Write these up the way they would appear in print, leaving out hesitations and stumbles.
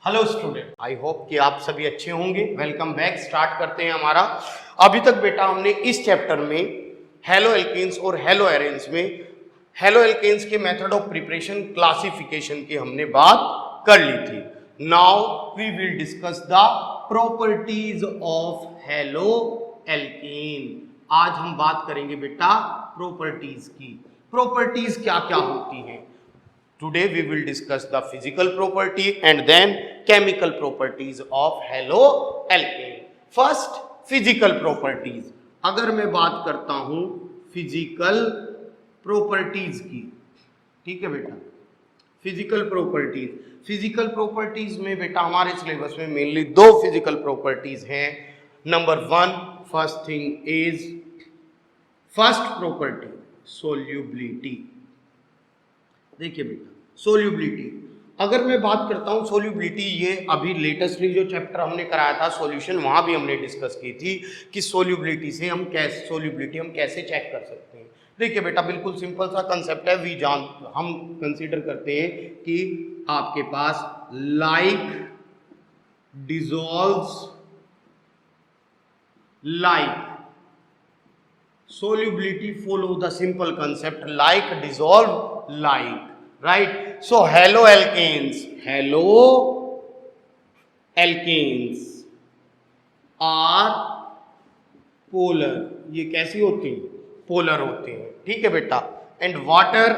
Hello student, I hope कि आप सभी अच्छे होंगे। Welcome back. स्टार्ट करते हैं हमारा। अभी तक बेटा हमने इस चैप्टर में हेलो एल्केन्स और हेलो एरेन्स में हेलो एल्केन्स के मेथड ऑफ प्रिपरेशन क्लासिफिकेशन की हमने बात कर ली थी। Now we will discuss the properties of haloalkane. आज हम बात करेंगे बेटा प्रॉपर्टीज की। प्रॉपर्टीज क्या क्या होती हैं? Today we will discuss the physical property and then chemical properties of haloalkane. First, physical properties. अगर मैं बात करता हूं फिजिकल प्रॉपर्टीज की, ठीक है बेटा। फिजिकल प्रॉपर्टीज में बेटा हमारे सिलेबस में मेनली दो फिजिकल प्रॉपर्टीज हैं। Number one, first thing is first property solubility. देखिए बेटा, सोल्यूबिलिटी अगर मैं बात करता हूं सोल्यूबिलिटी, ये अभी लेटेस्टली जो चैप्टर हमने कराया था सॉल्यूशन, वहां भी हमने डिस्कस की थी कि सोल्यूबिलिटी से हम कैसे चेक कर सकते हैं। देखिए बेटा, बिल्कुल सिंपल सा कंसेप्ट है। हम कंसीडर करते हैं कि आपके पास like dissolves like, solubility follow the simple concept like dissolve like, right? So halo alkanes are polar। ये कैसी होती हैं? पोलर होते हैं, ठीक है बेटा। And water,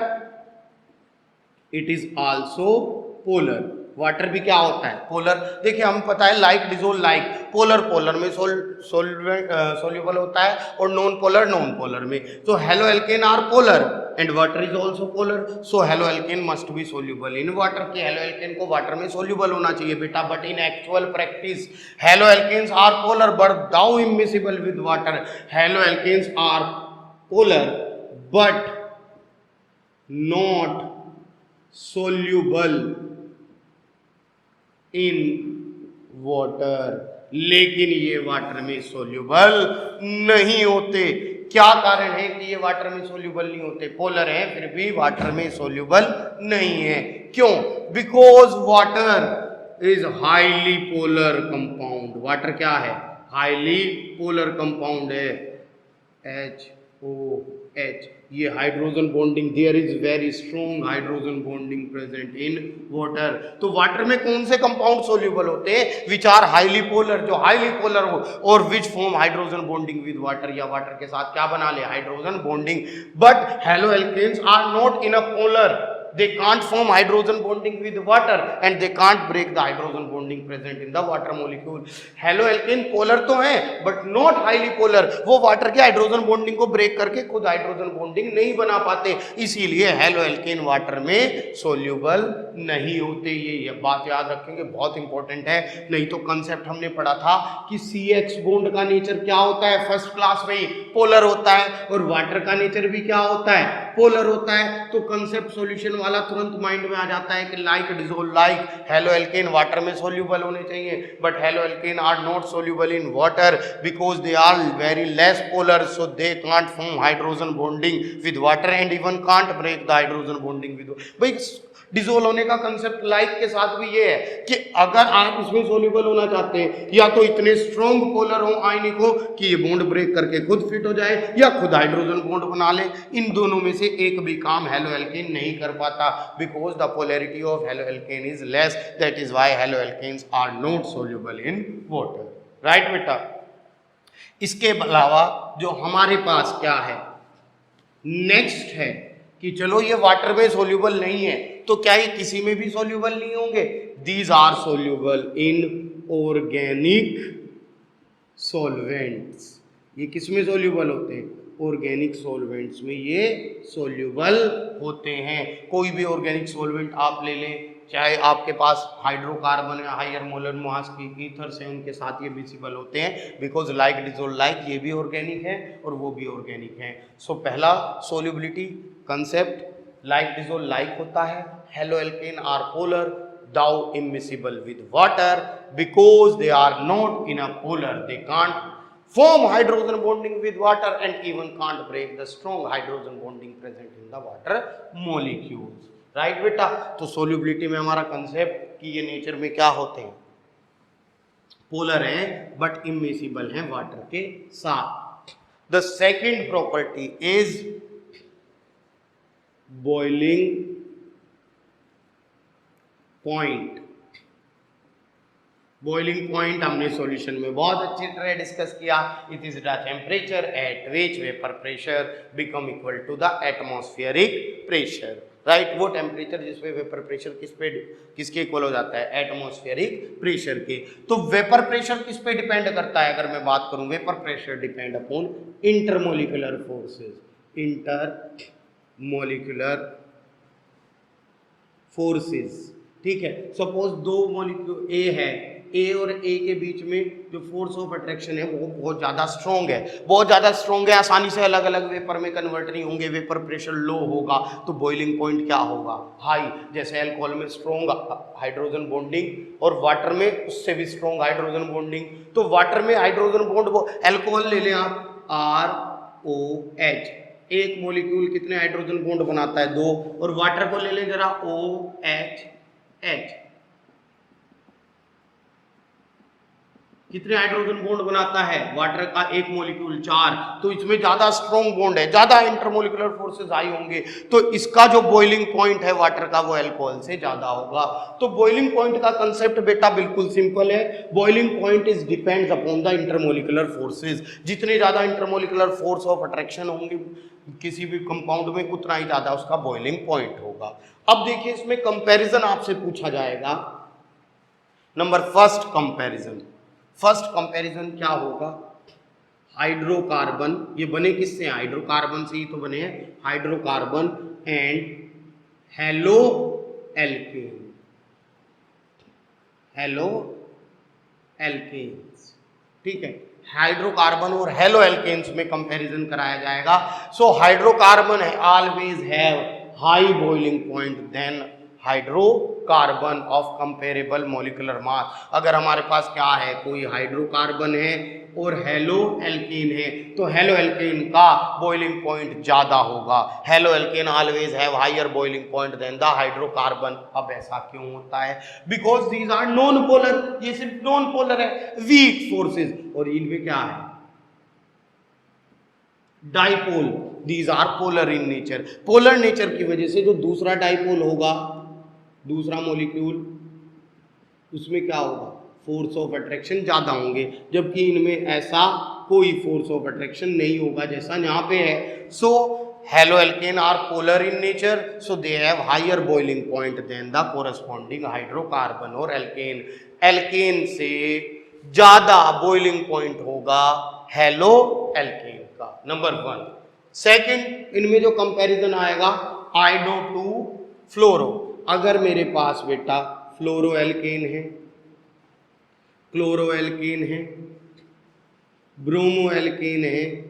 it is also polar. Water भी क्या होता है? पोलर। देखिए, हम पता है लाइक डिजोल्व लाइक, पोलर में सोल्यूबल होता है और नॉन पोलर में। तो haloalkane are polar and water is also polar, so haloalkane must be soluble in water. के हेलो एल्केन को वाटर में सोल्यूबल होना चाहिए बेटा। But in actual practice haloalkanes are polar but thou immiscible with water. Haloalkanes are polar but not soluble in water, लेकिन ये water में soluble नहीं होते। क्या कारण है कि ये वाटर में सोल्यूबल नहीं होते? पोलर है फिर भी वाटर में सोल्यूबल नहीं है। क्यों? Because water is highly polar compound. Water क्या है? हाईली पोलर कंपाउंड है। HOH, ये hydrogen bonding, there is very strong hydrogen bonding present in water. तो वाटर में कौन से कंपाउंड सोल्यूबल होते हैं? विच आर हाईली पोलर, जो हाईली पोलर हो और which form hydrogen bonding with water, या वाटर के साथ क्या बना ले? Hydrogen bonding. But haloalkanes are not in a polar, they can't form hydrogen bonding with water and they can't break the hydrogen bonding present in the water molecule. Halo alkane polar तो है but not highly polar. वो water के hydrogen bonding को break करके खुद hydrogen bonding नहीं बना पाते, इसीलिए हेलो एल्केन वाटर में सोल्यूबल नहीं होते। ये बात याद रखेंगे, बहुत इंपॉर्टेंट है। नहीं तो कंसेप्ट हमने पढ़ा था कि CH बॉन्ड का नेचर क्या होता है फर्स्ट क्लास में ही? पोलर होता है। और वाटर का नेचर भी क्या होता है? पोलर होता है। तो कंसेप्ट सॉल्यूशन वाला तुरंत माइंड में आ जाता है कि like dissolve like, haloalkane water में सोल्यूबल होने चाहिए but haloalkane are not soluble in water because they are very less polar, so they can't form hydrogen bonding with water and even can't break the hydrogen bonding with. भाई, dissolve होने का concept like के साथ भी ये है कि अगर आप इसमें सोल्यूबल होना चाहते हैं, या तो इतने स्ट्रॉन्ग पोलर हो आयनिक हो कि ये बॉन्ड ब्रेक करके खुद फिट हो जाए, या खुद हाइड्रोजन बॉन्ड बना ले। इन दोनों में से एक भी काम हेलो एल्केन नहीं कर पाता because the polarity of haloalkane is less, that is why haloalkanes are not soluble in water. Right बेटा। इसके अलावा जो हमारे पास क्या है नेक्स्ट है कि चलो ये वाटर में सोल्यूबल नहीं है तो क्या ये किसी में भी सोल्यूबल नहीं होंगे? These are soluble in organic solvents. ये किस में सोल्यूबल होते हैं? ऑर्गेनिक सॉल्वेंट्स में ये सोल्यूबल होते हैं। कोई भी ऑर्गेनिक सॉल्वेंट आप ले लें, चाहे आपके पास हाइड्रोकार्बन या हायर मोलर मास की ईथर्स हैं, उनके साथ ये मिसिबल होते हैं बिकॉज लाइक डिसॉल्व लाइक, ये भी ऑर्गेनिक है और वो भी ऑर्गेनिक है। सो पहला solubility concept like dissolve like होता है। Haloalkane are polar though immiscible with water because they are not in a polar, they can't form hydrogen bonding with water and even can't break the strong hydrogen bonding present in the water molecules। Right बेटा। तो solubility में हमारा concept कि ये nature में क्या होते हैं, पोलर हैं बट इमिसिबल हैं वाटर के साथ। The second property is boiling point. Boiling point हमने सॉल्यूशन में बहुत अच्छी तरह डिस्कस किया। It is the temperature at which vapour pressure become equal to the atmospheric pressure, right. वो टेम्परेचर जिसमें वेपर प्रेशर किसके इक्वल हो जाता है, एटमॉस्फेरिक प्रेशर के। तो वेपर प्रेशर किस पे डिपेंड करता है, अगर मैं बात करूं, vapour pressure depend upon intermolecular forces, intermolecular forces, ठीक है। सपोज दो मॉलिक्यूल ए है, ए और ए के बीच में जो फोर्स ऑफ अट्रैक्शन है वो बहुत ज़्यादा स्ट्रॉन्ग है, बहुत ज़्यादा स्ट्रॉन्ग है, आसानी से अलग अलग वेपर में कन्वर्ट नहीं होंगे, वेपर प्रेशर लो होगा, तो बॉइलिंग पॉइंट क्या होगा, हाई। जैसे अल्कोहल में स्ट्रॉन्ग हाइड्रोजन बॉन्डिंग और वाटर में उससे भी स्ट्रॉन्ग हाइड्रोजन बॉन्डिंग। तो वाटर में हाइड्रोजन बॉन्ड, अल्कोहल ले लें आप, ROH, एक मॉलिक्यूल कितने हाइड्रोजन बॉन्ड बनाता है, 2। और वाटर को ले लें जरा, OH, कितने हाइड्रोजन बॉन्ड बनाता है वाटर का एक मॉलिक्यूल, 4। तो इसमें ज्यादा स्ट्रॉन्ग बॉन्ड है, ज्यादा इंटरमोलिकुलर फोर्सेस हाई होंगे, तो इसका जो बॉइलिंग पॉइंट है वाटर का वो अल्कोहल से ज्यादा होगा। तो बॉइलिंग पॉइंट का कंसेप्ट बेटा बिल्कुल सिंपल है। Boiling point is depends upon the intermolecular forces. जितने ज्यादा इंटरमोलिकुलर फोर्स ऑफ अट्रैक्शन होंगे किसी भी कंपाउंड में, उतना ही ज्यादा उसका बॉइलिंग पॉइंट होगा। अब देखिए इसमें कंपैरिजन आपसे पूछा जाएगा। Number first comparison, first comparison क्या होगा, हाइड्रोकार्बन, ये बने किससे, हाइड्रोकार्बन से ही तो बने हैं, hydrocarbon and haloalkane, haloalkanes, ठीक है। हाइड्रोकार्बन और हेलो एल्केन्स में कंपैरिजन कराया जाएगा। सो हाइड्रोकार्बन है always have high boiling point than hydrocarbon of comparable molecular mass. अगर हमारे पास क्या है, कोई हाइड्रोकार्बन है और हेलो एल्केन है, तो हेलो एल्केन का बॉइलिंग पॉइंट ज्यादा होगा। Haloalkane always have higher boiling point than the hydrocarbon. अब ऐसा क्यों होता है, because these are non polar, ये सिर्फ नॉन पोलर है, वीक फोर्सेस, और इनमें क्या है, dipole, these are polar in nature. Polar nature की वजह से जो दूसरा डाइपोल होगा, दूसरा मॉलिक्यूल, उसमें क्या होगा, फोर्स ऑफ अट्रैक्शन ज्यादा होंगे, जबकि इनमें ऐसा कोई फोर्स ऑफ अट्रैक्शन नहीं होगा जैसा यहाँ पे है। So haloalkane are polar in nature, so they have higher boiling point than the corresponding hydrocarbon और एल्केन। एल्केन से ज्यादा बॉइलिंग पॉइंट होगा हेलो एल्केन का, नंबर 1। सेकंड, इनमें जो कंपैरिजन आएगा, आइडो टू फ्लोरो। अगर मेरे पास बेटा फ्लोरो एल्केन है, क्लोरो एल्केन है, ब्रोमो एल्केन है,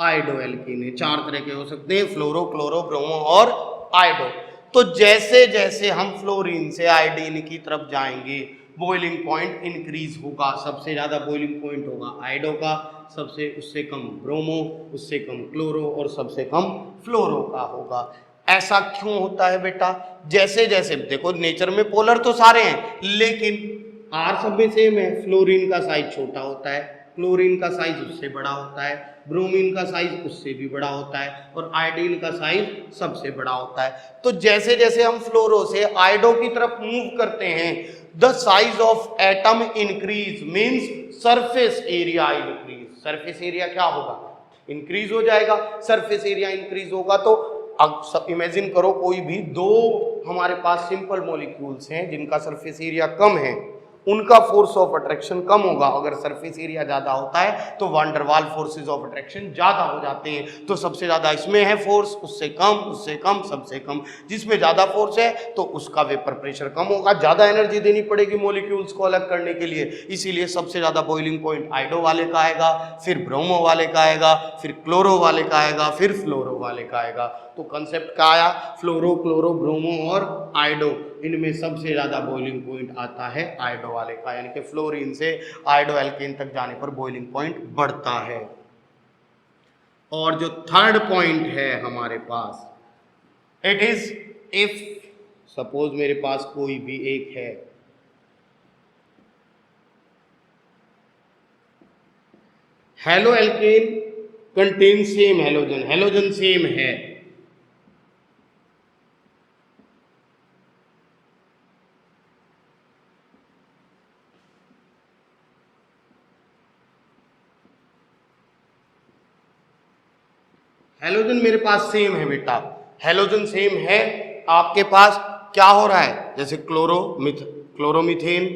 आइडो एल्केन है, 4 तरह के हो सकते हैं, फ्लोरो, क्लोरो, ब्रोमो और आइडो। तो जैसे जैसे हम फ्लोरीन से आयोडीन की तरफ जाएंगे बॉइलिंग पॉइंट इंक्रीज होगा। सबसे ज्यादा बॉइलिंग पॉइंट होगा आइडो का, सबसे उससे कम ब्रोमो, उससे कम क्लोरो और सबसे कम फ्लोरो का होगा। ऐसा क्यों होता है बेटा, जैसे जैसे देखो नेचर में पोलर तो सारे हैं, लेकिन आर सब में सेम है। फ्लोरीन का साइज छोटा होता है, क्लोरीन का साइज उससे बड़ा होता है, ब्रोमीन का साइज उससे भी बड़ा होता है, और आयोडीन का साइज सबसे बड़ा होता है। तो जैसे जैसे हम फ्लोरो से आयोडो की तरफ मूव करते हैं, the size of atom increase, means surface area increase. Surface area क्या होगा, इंक्रीज हो जाएगा। सरफेस एरिया इंक्रीज होगा तो अब सब इमेजिन करो, कोई भी 2 हमारे पास सिंपल मॉलिक्यूल्स हैं जिनका सरफेस एरिया कम है, उनका फोर्स ऑफ अट्रैक्शन कम होगा। अगर सरफेस एरिया ज्यादा होता है तो वान डर वाल फोर्सेज ऑफ अट्रैक्शन ज्यादा हो जाते हैं। तो सबसे ज्यादा इसमें है फोर्स, उससे कम, सबसे कम। जिसमें ज्यादा फोर्स है तो उसका वेपर प्रेशर कम होगा, ज्यादा एनर्जी देनी पड़ेगी मॉलिक्यूल्स को अलग करने के लिए। इसीलिए सबसे ज्यादा बॉइलिंग पॉइंट आइडो वाले का आएगा, फिर ब्रोमो वाले का आएगा, फिर क्लोरो वाले का आएगा, फिर फ्लोरो वाले का आएगा। तो कंसेप्ट क्या आया, फ्लोरो, क्लोरो, ब्रोमो और आइडो, इनमें सबसे ज्यादा बॉइलिंग पॉइंट आता है आइडो वाले का, यानी कि फ्लोरीन से आइडो एल्केन तक जाने पर बॉइलिंग पॉइंट बढ़ता है। और जो थर्ड पॉइंट है हमारे पास, इट इज इफ सपोज मेरे पास कोई भी एक है halo alkane contain same halogen, halogen same है। हेलोजन मेरे पास सेम है बेटा, हेलोजन सेम है। आपके पास क्या हो रहा है, जैसे chloromethane,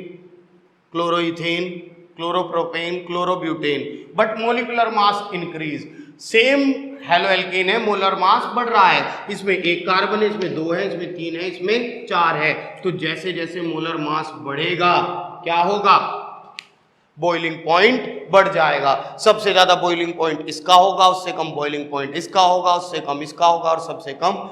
chloroethane, chloropropane, chlorobutane, but molecular mass increase. Same halo alkane है, मोलर मास बढ़ रहा है। इसमें एक कार्बन है, इसमें दो है, इसमें तीन है, इसमें चार है। तो जैसे जैसे मोलर मास बढ़ेगा क्या होगा, बॉइलिंग पॉइंट बढ़ जाएगा। सबसे ज्यादा बॉइलिंग पॉइंट इसका होगा, उससे कम बॉइलिंग पॉइंट इसका होगा, उससे कम इसका होगा, और सबसे कम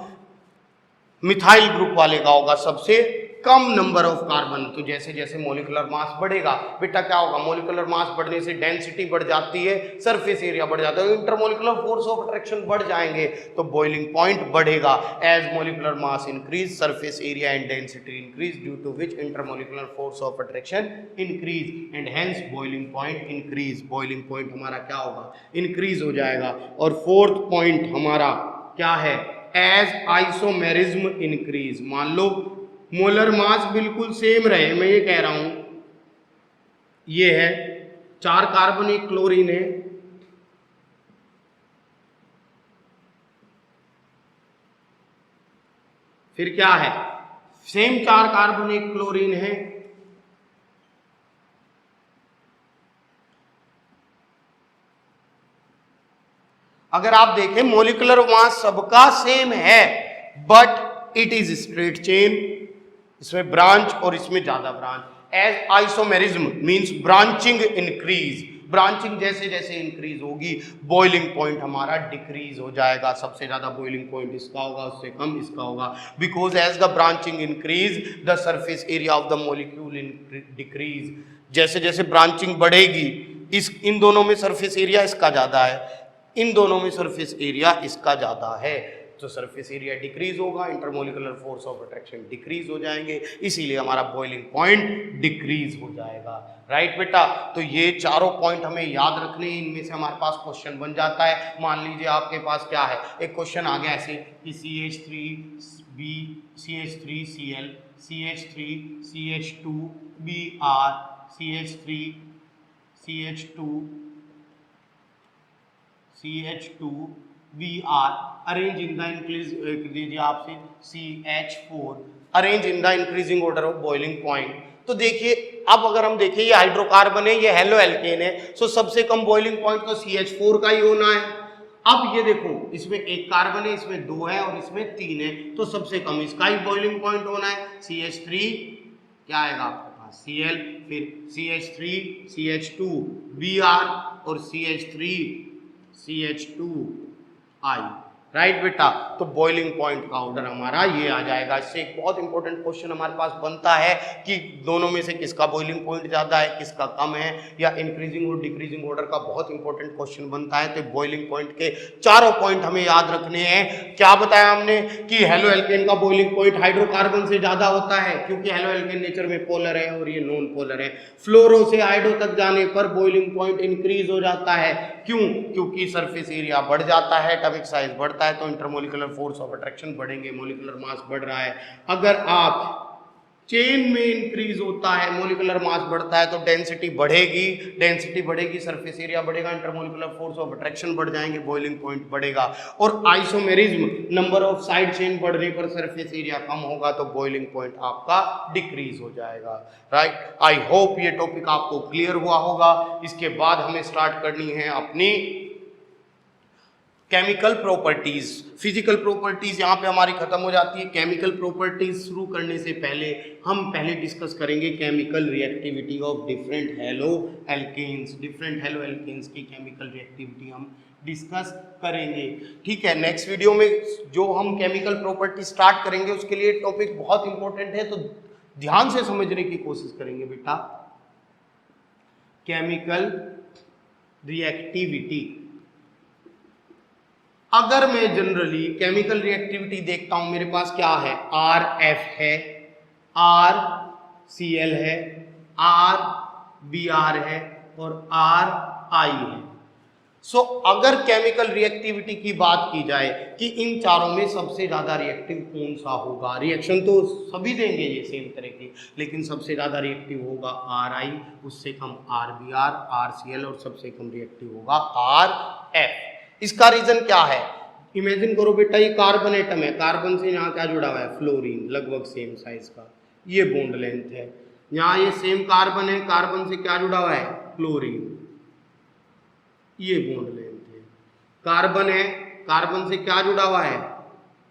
मिथाइल ग्रुप वाले का होगा, सबसे कम नंबर ऑफ कार्बन। तो जैसे जैसे मोलिकुलर मास बढ़ेगा बेटा क्या होगा, मोलिकुलर मास बढ़ने से डेंसिटी बढ़ जाती है, सरफेस एरिया बढ़ जाता है, इंटरमोलिकुलर फोर्स ऑफ अट्रैक्शन बढ़ जाएंगे, तो बॉइलिंग पॉइंट बढ़ेगा। As molecular mass increase, surface area and density increase, due to which intermolecular force of attraction increase and hence boiling point increase. Boiling point हमारा क्या होगा, इंक्रीज हो जाएगा। और फोर्थ पॉइंट हमारा क्या है, एज आइसोमेरिज्म इंक्रीज। मान लो मोलर मास बिल्कुल सेम रहे, मैं ये कह रहा हूं, ये है चार कार्बन एक क्लोरीन है, फिर क्या है, सेम चार कार्बन एक क्लोरीन है, अगर आप देखें मोलिकुलर मास सबका सेम है, but it is straight chain, इसमें ब्रांच और इसमें ज्यादा branch. As isomerism means branching increase, branching जैसे जैसे इंक्रीज होगी बॉइलिंग पॉइंट हमारा डिक्रीज हो जाएगा। सबसे ज्यादा बॉइलिंग पॉइंट इसका होगा, उससे कम इसका होगा, because as the branching increase the surface area of the molecule decrease. जैसे जैसे ब्रांचिंग बढ़ेगी, इस इन दोनों में सरफेस एरिया इसका ज्यादा है, इन दोनों में सरफेस एरिया इसका ज्यादा है, तो सरफेस एरिया डिक्रीज होगा, intermolecular force of attraction decrease हो जाएंगे, इसीलिए हमारा बॉइलिंग पॉइंट डिक्रीज हो जाएगा। राइट बेटा, तो ये चारों पॉइंट हमें याद रखने, इनमें से हमारे पास क्वेश्चन बन जाता है। मान लीजिए आपके पास क्या है, एक क्वेश्चन आ गया ऐसे कि CH3B, CH3Cl, CH3CH2Br, CH3CH2Br, arrange in the increase, दीजिए आपसे CH4, arrange in the increasing order of boiling point. तो देखिए अब अगर हम देखें ये हाइड्रोकार्बन है, ये हेलो एल्केन है, सो सबसे कम बॉइलिंग पॉइंट तो CH4 का ही होना है। अब ये देखो इसमें एक कार्बन है, इसमें दो है और इसमें तीन है, तो सबसे कम इसका ही बॉइलिंग पॉइंट होना है। CH3 क्या आएगा आपके पास Cl, फिर CH3 CH2Br और CH3CH2I। राइट बेटा, तो बॉइलिंग पॉइंट का ऑर्डर हमारा ये आ जाएगा। इससे एक बहुत इंपॉर्टेंट क्वेश्चन हमारे पास बनता है कि दोनों में से किसका बॉइलिंग पॉइंट ज्यादा है, किसका कम है, या इंक्रीजिंग और डिक्रीजिंग ऑर्डर का बहुत इंपॉर्टेंट क्वेश्चन बनता है। तो बॉइलिंग पॉइंट के चारों पॉइंट हमें याद रखने हैं। क्या बताया हमने कि हेलो एल्केन का बॉइलिंग पॉइंट हाइड्रोकार्बन से ज्यादा होता है, क्योंकि हेलो एल्केन नेचर में पोलर है और ये नॉन पोलर है। फ्लोरो से आइडो तक जाने पर बॉइलिंग पॉइंट इंक्रीज हो जाता है, क्यों, क्योंकि सरफेस एरिया बढ़ जाता है, एटॉमिक साइज बढ़ता है, तो इंटरमोलिकुलर फोर्स ऑफ अट्रैक्शन बढ़ेंगे, मोलिकुलर मास बढ़ रहा है। अगर आप चेन में इंक्रीज होता है, मोलिकुलर मास बढ़ता है, तो डेंसिटी बढ़ेगी, डेंसिटी बढ़ेगी, सरफेस एरिया बढ़ेगा, इंटरमोलिकुलर फोर्स ऑफ अट्रैक्शन बढ़ जाएंगे, बॉइलिंग पॉइंट बढ़ेगा। और isomerism, number of side chain बढ़ने पर सरफेस एरिया कम होगा, तो बॉइलिंग पॉइंट आपका डिक्रीज हो जाएगा। राइट, आई होप ये टॉपिक आपको क्लियर हुआ होगा। इसके बाद हमें स्टार्ट करनी है अपनी केमिकल प्रॉपर्टीज। फिजिकल प्रॉपर्टीज यहाँ पे हमारी खत्म हो जाती है। केमिकल प्रॉपर्टीज शुरू करने से पहले हम पहले डिस्कस करेंगे chemical reactivity of different haloalkanes. Different haloalkanes की केमिकल रिएक्टिविटी हम डिस्कस करेंगे। ठीक है, नेक्स्ट वीडियो में जो हम केमिकल प्रॉपर्टी स्टार्ट करेंगे उसके लिए टॉपिक बहुत इंपॉर्टेंट है, तो ध्यान से समझने की कोशिश करेंगे बेटा। केमिकल रिएक्टिविटी, अगर मैं जनरली केमिकल रिएक्टिविटी देखता हूं, मेरे पास क्या है, RF है, RCl है, RBr है और RI है। सो अगर केमिकल रिएक्टिविटी की बात की जाए कि इन चारों में सबसे ज्यादा रिएक्टिव कौन सा होगा, रिएक्शन तो सभी देंगे ये सेम तरह की, लेकिन सबसे ज्यादा रिएक्टिव होगा RI, उससे कम RBr, RCl और सबसे कम रिएक्टिव होगा RF। इसका रीजन क्या है? इमेजिन करो बेटा, ये कार्बन एटम है, कार्बन से यहाँ क्या जुड़ा हुआ है? फ्लोरीन, लगभग सेम साइज का, ये बॉन्ड लेंथ है। यहाँ ये सेम कार्बन है, कार्बन से क्या जुड़ा हुआ है? क्लोरीन, ये बॉन्ड लेंथ है। कार्बन है, कार्बन से क्या जुड़ा हुआ है?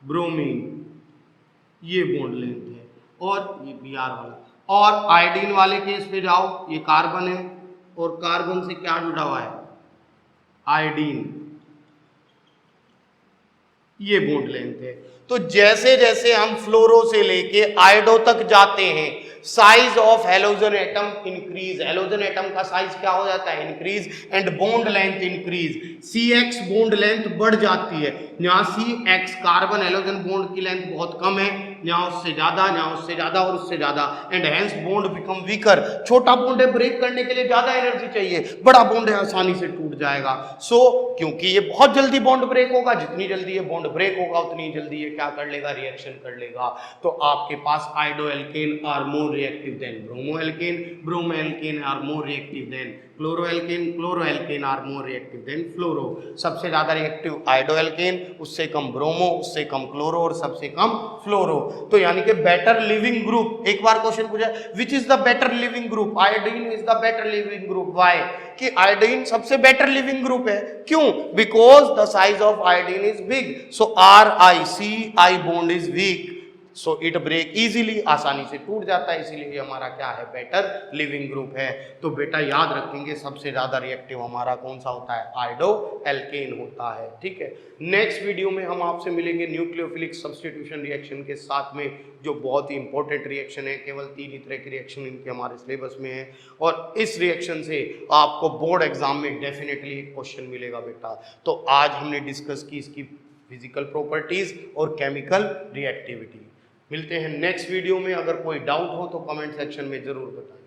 ब्रोमीन, ये बॉन्ड लेंथ है। और ये Br वाला, और आयोडीन वाले केस पे जाओ, ये कार्बन है और कार्बन से क्या जुड़ा हुआ है? आयोडीन, ये बॉन्ड लेंथ है। तो जैसे जैसे हम फ्लोरो से लेके आयोडो तक जाते हैं, size of halogen atom increase, halogen atom का साइज क्या हो जाता है? Increase, and bond length increase, CX bond length बढ़ जाती है। यहाँ CX कार्बन हेलोजन बॉन्ड की लेंथ बहुत कम है, यहाँ उससे ज्यादा, यहाँ उससे ज्यादा और उससे ज्यादा, and hence bond become weaker. छोटा बॉन्ड है, ब्रेक करने के लिए ज्यादा एनर्जी चाहिए, बड़ा बॉन्ड है आसानी से टूट जाएगा। सो क्योंकि ये बहुत जल्दी बॉन्ड ब्रेक होगा, जितनी जल्दी ये बॉन्ड ब्रेक होगा उतनी जल्दी ये क्या कर लेगा? रिएक्शन कर लेगा। तो आपके पास iodo alkane are more reactive than bromoalkane, bromoalkane are more reactive than chloroalkane, chloroalkane are more reactive than fluoro। सबसे ज्यादा रिएक्टिव आयोडोएल्केन, उससे कम ब्रोमो, उससे कम क्लोरो और सबसे कम फ्लोरो। तो यानी कि बेटर लिविंग ग्रुप, एक बार क्वेश्चन पूछा which is the better leaving group? Iodine is the better leaving group. Why? कि आयोडीन सबसे बेटर लिविंग ग्रुप है। क्यों? Because the size of iodine is big, so RiCi bond is weak, so it break easily, आसानी से टूट जाता है, इसीलिए हमारा क्या है? बेटर लिविंग ग्रुप है। तो बेटा याद रखेंगे सबसे ज्यादा रिएक्टिव हमारा कौन सा होता है? आयोडो एल्केन होता है। ठीक है, नेक्स्ट वीडियो में हम आपसे मिलेंगे न्यूक्लियोफिलिक सब्स्टिट्यूशन रिएक्शन के साथ में, जो बहुत ही इंपॉर्टेंट रिएक्शन है। केवल 3 ही तरह की रिएक्शन इनके हमारे सिलेबस में है, और इस रिएक्शन से आपको बोर्ड एग्जाम में डेफिनेटली क्वेश्चन मिलेगा बेटा। तो आज हमने डिस्कस की इसकी फिजिकल प्रॉपर्टीज और केमिकल रिएक्टिविटी। मिलते हैं नेक्स्ट वीडियो में। अगर कोई डाउट हो तो कमेंट सेक्शन में जरूर बताएं।